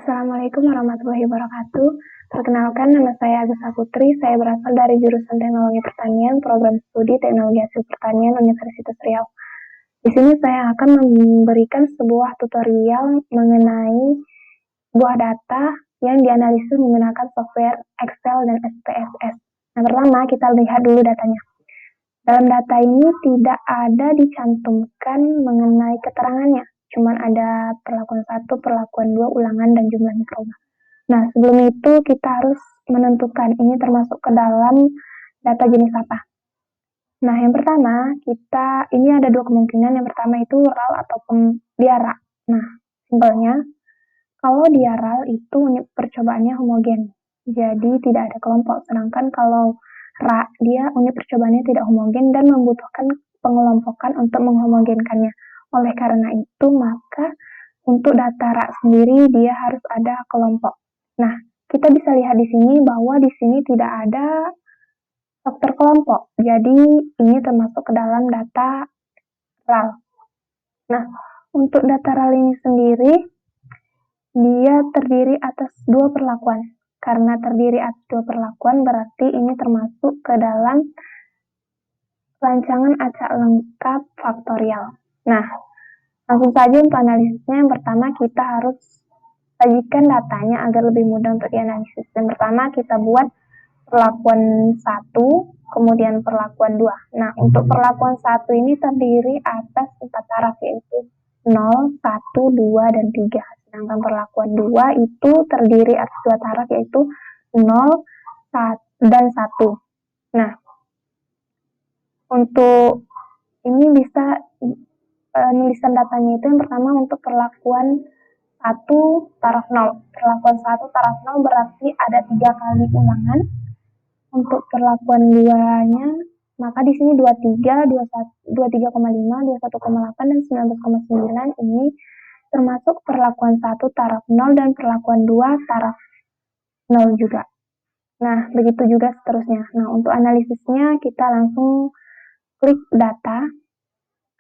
Assalamualaikum warahmatullahi wabarakatuh. Perkenalkan, nama saya Agus Saputri. Saya berasal dari jurusan Teknologi Pertanian, Program Studi Teknologi Hasil Pertanian Universitas Riau. Di sini saya akan memberikan sebuah tutorial mengenai buah data yang dianalisis menggunakan software Excel dan SPSS. Yang pertama, kita lihat dulu datanya. Dalam data ini tidak ada dicantumkan mengenai keterangannya. Cuman ada perlakuan 1, perlakuan 2, ulangan, dan jumlah mikroba. Nah, sebelum itu kita harus menentukan ini termasuk ke dalam data jenis apa. Nah, yang pertama, ini ada dua kemungkinan. Yang pertama itu RAL ataupun diara. Nah, simpelnya, kalau diaral itu unit percobaannya homogen. Jadi tidak ada kelompok. Sedangkan kalau dia unit percobaannya tidak homogen dan membutuhkan pengelompokan untuk menghomogenkannya. Oleh karena itu, maka untuk data RA sendiri dia harus ada kelompok. Nah, kita bisa lihat di sini bahwa di sini tidak ada faktor kelompok. Jadi ini termasuk ke dalam data RAL. Nah, untuk data RAL ini sendiri dia terdiri atas 2 perlakuan. Karena terdiri atas 2 perlakuan berarti ini termasuk ke dalam rancangan acak lengkap faktorial. Nah, langsung saja untuk analisisnya. Yang pertama kita harus sajikan datanya agar lebih mudah untuk dianalisis. Yang pertama kita buat perlakuan 1, kemudian perlakuan 2. Nah, untuk perlakuan 1 ini terdiri atas 4 taraf, yaitu 0, 1, 2, dan 3. Sedangkan perlakuan 2 itu terdiri atas 2 taraf, yaitu 0, 1, dan 1. Nah, untuk ini bisa nulisan datanya itu yang pertama untuk perlakuan 1 taraf 0. Perlakuan 1 taraf 0 berarti ada 3 kali ulangan. Untuk perlakuan 2-nya, maka di sini 23, 23,5, 21,8, dan 19,9 ini termasuk perlakuan 1 taraf 0 dan perlakuan 2 taraf 0 juga. Nah, begitu juga seterusnya. Nah, untuk analisisnya kita langsung klik data,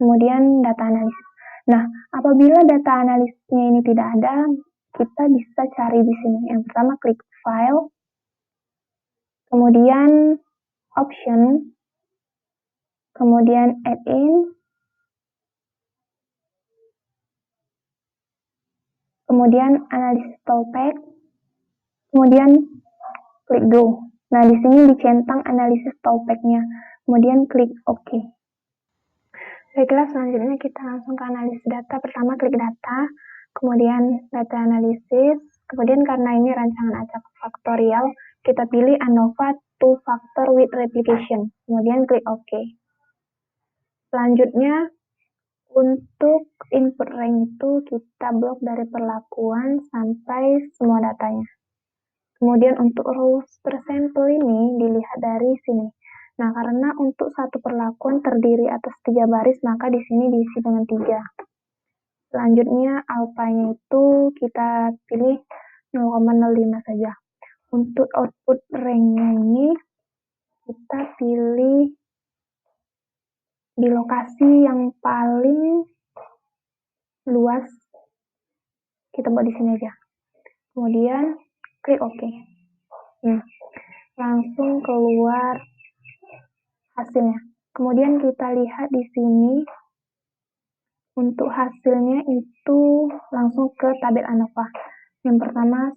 kemudian data analisis. Nah, apabila data analisisnya ini tidak ada, kita bisa cari di sini. Yang pertama klik file, kemudian option, kemudian add in, kemudian analisis toolpath, kemudian klik go. Nah, di sini dicentang analisis toolpath-nya, kemudian klik OK. Baiklah, selanjutnya kita langsung ke analisis data. Pertama klik data, kemudian data analisis, kemudian karena ini rancangan acak faktorial, kita pilih ANOVA 2 factor with replication, kemudian klik OK. Selanjutnya, untuk input range itu kita blok dari perlakuan sampai semua datanya. Kemudian untuk rows per sampel ini dilihat dari sini. Nah, karena untuk satu perlakuan terdiri atas 3 baris, maka di sini diisi dengan 3. Selanjutnya alfanya itu kita pilih 0,05 saja. Untuk output range-nya ini kita pilih di lokasi yang paling luas, kita buat di sini aja. Kemudian klik OK. Nah, langsung keluar hasilnya. Kemudian kita lihat di sini untuk hasilnya itu langsung ke tabel ANOVA. Yang pertama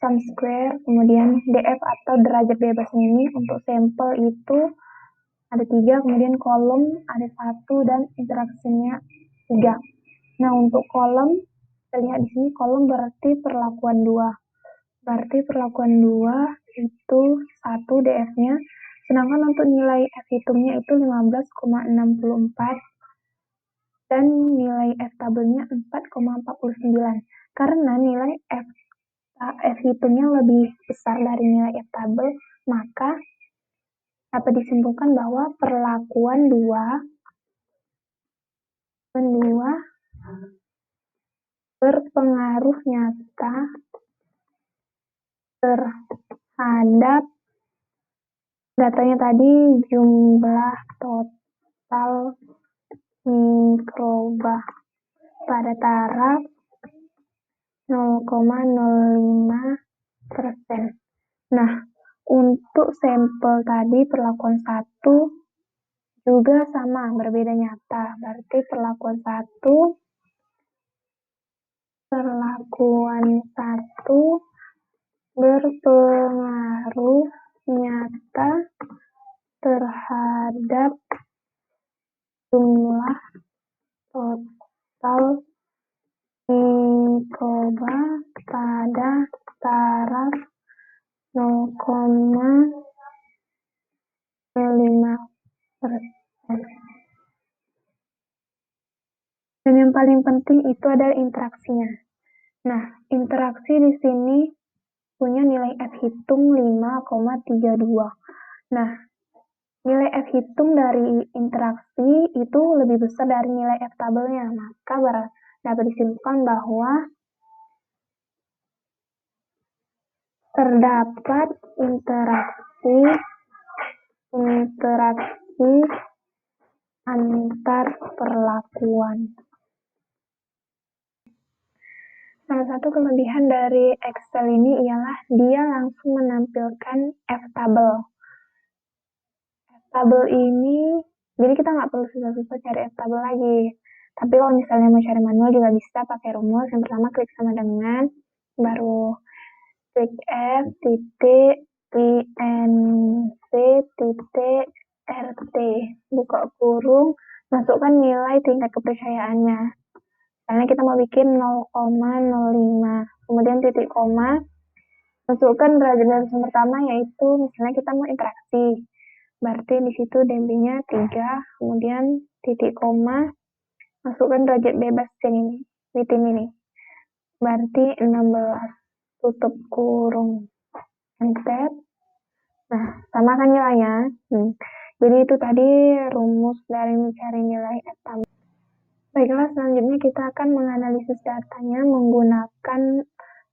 sum square, kemudian DF atau derajat bebasnya ini untuk sampel itu ada 3, kemudian kolom ada 1 dan interaksinya 3. Nah, untuk kolom kita lihat di sini kolom berarti perlakuan 2. Berarti perlakuan 2 itu 1 DF-nya, sedangkan untuk nilai F hitungnya itu 15,64 dan nilai F tabelnya 4,49. Karena nilai F hitungnya lebih besar dari nilai F tabel, maka dapat disimpulkan bahwa perlakuan 2 berpengaruh nyata terhadap datanya tadi, jumlah total mikroba pada taraf 0,1 0,05%. Nah, untuk sampel tadi perlakuan 1 juga sama, berbeda nyata. Berarti perlakuan 1 berpengaruh nyata terhadap jumlah total mikroba pada taraf 0,05%. Dan yang paling penting itu adalah interaksinya. Nah, interaksi di sini punya nilai F hitung 5,32. Nah, nilai F hitung dari interaksi itu lebih besar dari nilai F tabelnya, maka dapat disimpulkan bahwa terdapat interaksi antar perlakuan. Salah satu kelebihan dari Excel ini ialah dia langsung menampilkan F tabel. F tabel ini, jadi kita nggak perlu susah-susah cari F tabel lagi. Tapi kalau misalnya mau cari manual juga bisa pakai rumus. Yang pertama klik sama dengan, baru klik F titik INC titik RT, buka kurung, masukkan nilai tingkat kepercayaannya. Misalnya kita mau bikin 0,05, kemudian titik koma, masukkan derajat garis pertama yaitu misalnya kita mau interaksi. Berarti di situ dB-nya 3, kemudian titik koma, masukkan derajat bebas yang ini, within ini. Berarti 16, tutup kurung, enter. Nah, sama kan nilainya. Jadi itu tadi rumus dari mencari nilai F tabel. Baiklah, selanjutnya kita akan menganalisis datanya menggunakan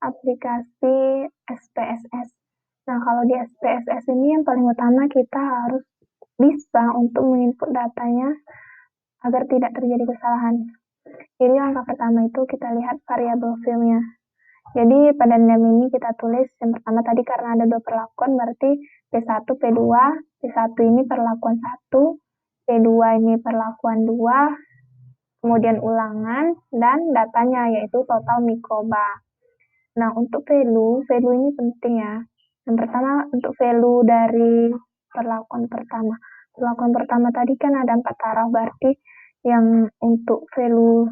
aplikasi SPSS. Nah, kalau di SPSS ini yang paling utama kita harus bisa untuk menginput datanya agar tidak terjadi kesalahan. Jadi langkah pertama itu kita lihat variabel field-nya. Jadi pada diagram ini kita tulis yang pertama tadi karena ada 2 perlakuan berarti P1, P2, P1 ini perlakuan 1, P2 ini perlakuan 2, kemudian ulangan, dan datanya yaitu total mikroba. Nah, untuk value ini penting ya. Yang pertama untuk value dari perlakuan pertama. Perlakuan pertama tadi kan ada 4 taraf, berarti yang untuk value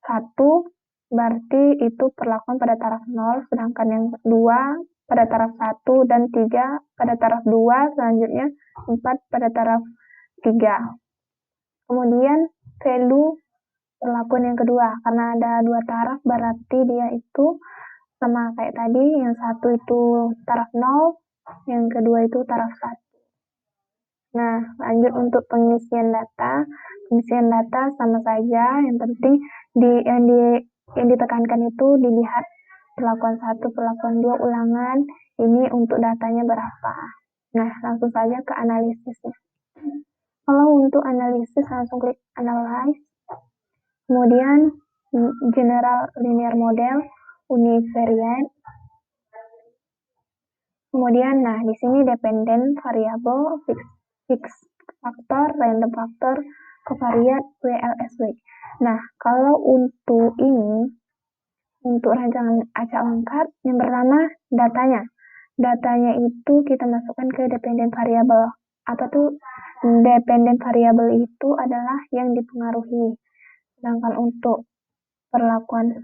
1 berarti itu perlakuan pada taraf 0, sedangkan yang 2 pada taraf 1 dan 3 pada taraf 2, selanjutnya 4 pada taraf 3. Kemudian value perlakuan yang kedua, karena ada 2 taraf berarti dia itu sama kayak tadi, yang satu itu taraf 0, yang kedua itu taraf 1. Nah, lanjut untuk pengisian data. Pengisian data sama saja, yang penting yang ditekankan itu dilihat perlakuan 1, perlakuan 2, ulangan, ini untuk datanya berapa. Nah, langsung saja ke analisisnya. Kalau untuk analisis langsung klik analyze. Kemudian general linear model, univariate. Kemudian nah di sini dependent variable, fixed factor, random factor, covariate, WLSW. Nah, kalau untuk ini untuk rancangan acak lengkap, yang pertama datanya. Datanya itu kita masukkan ke dependent variable. Apa tuh dependent variable itu adalah yang dipengaruhi. Sedangkan untuk perlakuan 1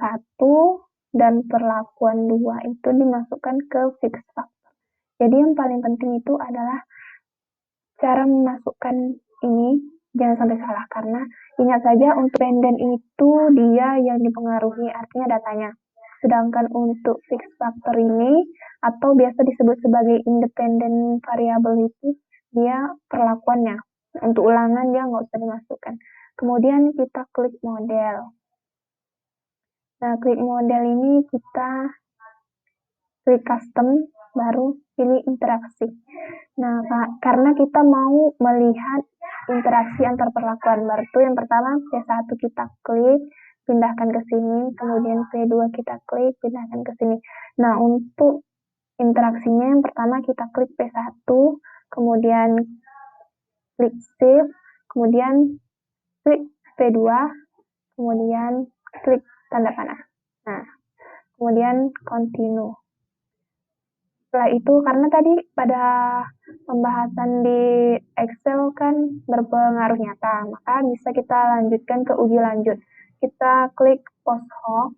dan perlakuan 2 itu dimasukkan ke fixed factor. Jadi yang paling penting itu adalah cara memasukkan ini, jangan sampai salah, karena ingat saja untuk dependent itu dia yang dipengaruhi, artinya datanya. Sedangkan untuk fixed factor ini, atau biasa disebut sebagai independent variable itu, dia perlakuannya. Untuk ulangan dia nggak usah dimasukkan. Kemudian kita klik model. Nah, klik model ini kita klik custom, baru pilih interaksi. Nah, karena kita mau melihat interaksi antar perlakuan, baru yang pertama P1 kita klik, pindahkan ke sini, kemudian V2 kita klik, pindahkan ke sini. Nah, untuk interaksinya yang pertama kita klik P1, kemudian klik Shift, kemudian klik V2, kemudian klik tanda panah. Nah, kemudian continue. Setelah itu, karena tadi pada pembahasan di Excel kan berpengaruh nyata, maka bisa kita lanjutkan ke uji lanjut. Kita klik post hoc,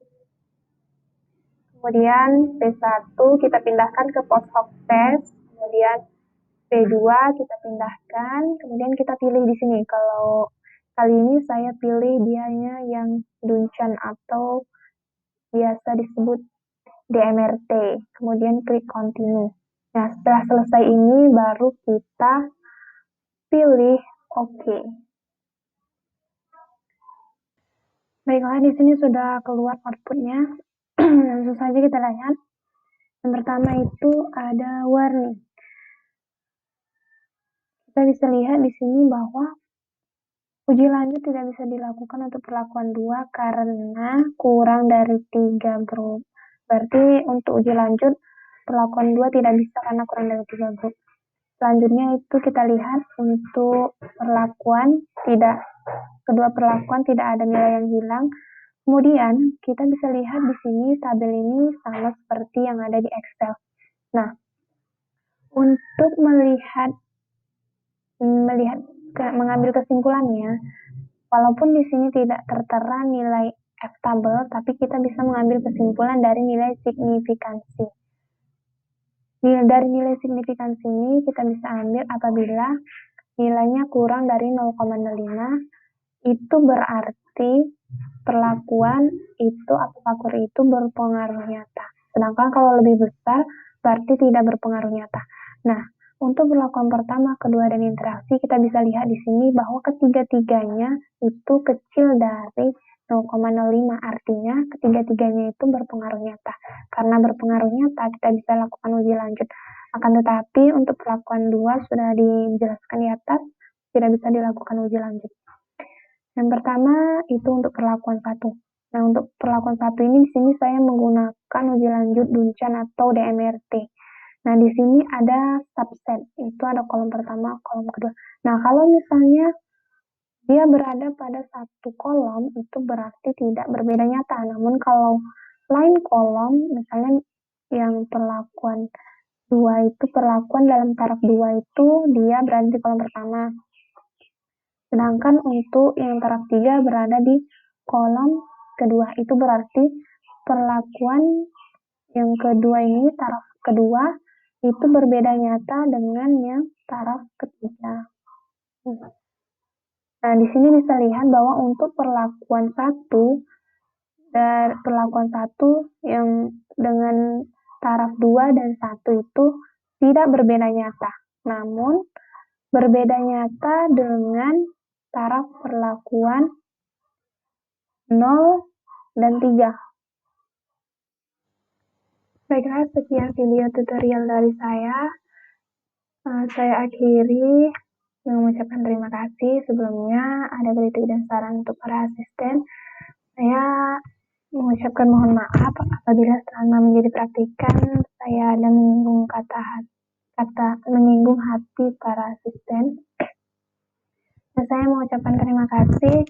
kemudian P1 kita pindahkan ke post hoc test, kemudian P2 kita pindahkan, kemudian kita pilih di sini. Kalau kali ini saya pilih dianya yang Duncan atau biasa disebut DMRT, kemudian klik continue. Nah, setelah selesai ini baru kita pilih OK. Baiklah, di sini sudah keluar outputnya. Langsung saja kita lihat. Yang pertama itu ada warning. Kita bisa lihat di sini bahwa uji lanjut tidak bisa dilakukan untuk perlakuan 2 karena kurang dari 3 grup. Berarti untuk uji lanjut perlakuan 2 tidak bisa karena kurang dari 3 grup. Selanjutnya itu kita lihat untuk perlakuan kedua perlakuan tidak ada nilai yang hilang. Kemudian kita bisa lihat di sini tabel ini sama seperti yang ada di Excel. Nah, untuk mengambil kesimpulannya, walaupun di sini tidak tertera nilai F-tabel, tapi kita bisa mengambil kesimpulan dari nilai signifikansi. Dari nilai signifikansi ini kita bisa ambil apabila nilainya kurang dari 0,05, itu berarti perlakuan itu atau faktor itu berpengaruh nyata. Sedangkan kalau lebih besar, berarti tidak berpengaruh nyata. Nah, untuk perlakuan pertama, kedua, dan interaksi, kita bisa lihat di sini bahwa ketiga-tiganya itu kecil dari 0,05, artinya ketiga-tiganya itu berpengaruh nyata. Karena berpengaruh nyata, kita bisa lakukan uji lanjut. Akan tetapi, untuk perlakuan 2 sudah dijelaskan di atas, tidak bisa dilakukan uji lanjut. Yang pertama itu untuk perlakuan 1. Nah, untuk perlakuan 1 ini di sini saya menggunakan uji lanjut Duncan atau DMRT. Nah, di sini ada subset, itu ada kolom pertama, kolom kedua. Nah, kalau misalnya dia berada pada satu kolom, itu berarti tidak berbeda nyata. Namun kalau lain kolom, misalnya yang perlakuan 2 itu, perlakuan dalam taraf 2 itu dia berada di kolom pertama. Sedangkan untuk yang taraf 3 berada di kolom kedua. Itu berarti perlakuan yang kedua ini, taraf kedua, itu berbeda nyata dengan yang taraf ketiga. Nah, di sini bisa lihat bahwa untuk perlakuan 1, dari perlakuan 1 yang dengan taraf 2 dan 1 itu tidak berbeda nyata. Namun, berbeda nyata dengan taraf perlakuan 0 dan 3. Baiklah, sekian video tutorial dari saya. Saya akhiri mengucapkan terima kasih. Sebelumnya ada kritik dan saran untuk para asisten. Saya mengucapkan mohon maaf apabila selama menjadi praktikan saya ada menyinggung menyinggung hati para asisten. Dan saya mengucapkan terima kasih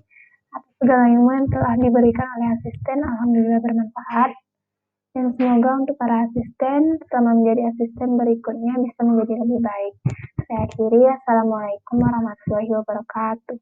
atas segala ilmu yang telah diberikan oleh asisten. Alhamdulillah bermanfaat. Dan semoga untuk para asisten selama menjadi asisten berikutnya bisa menjadi lebih baik. Saya akhiri. Assalamualaikum warahmatullahi wabarakatuh.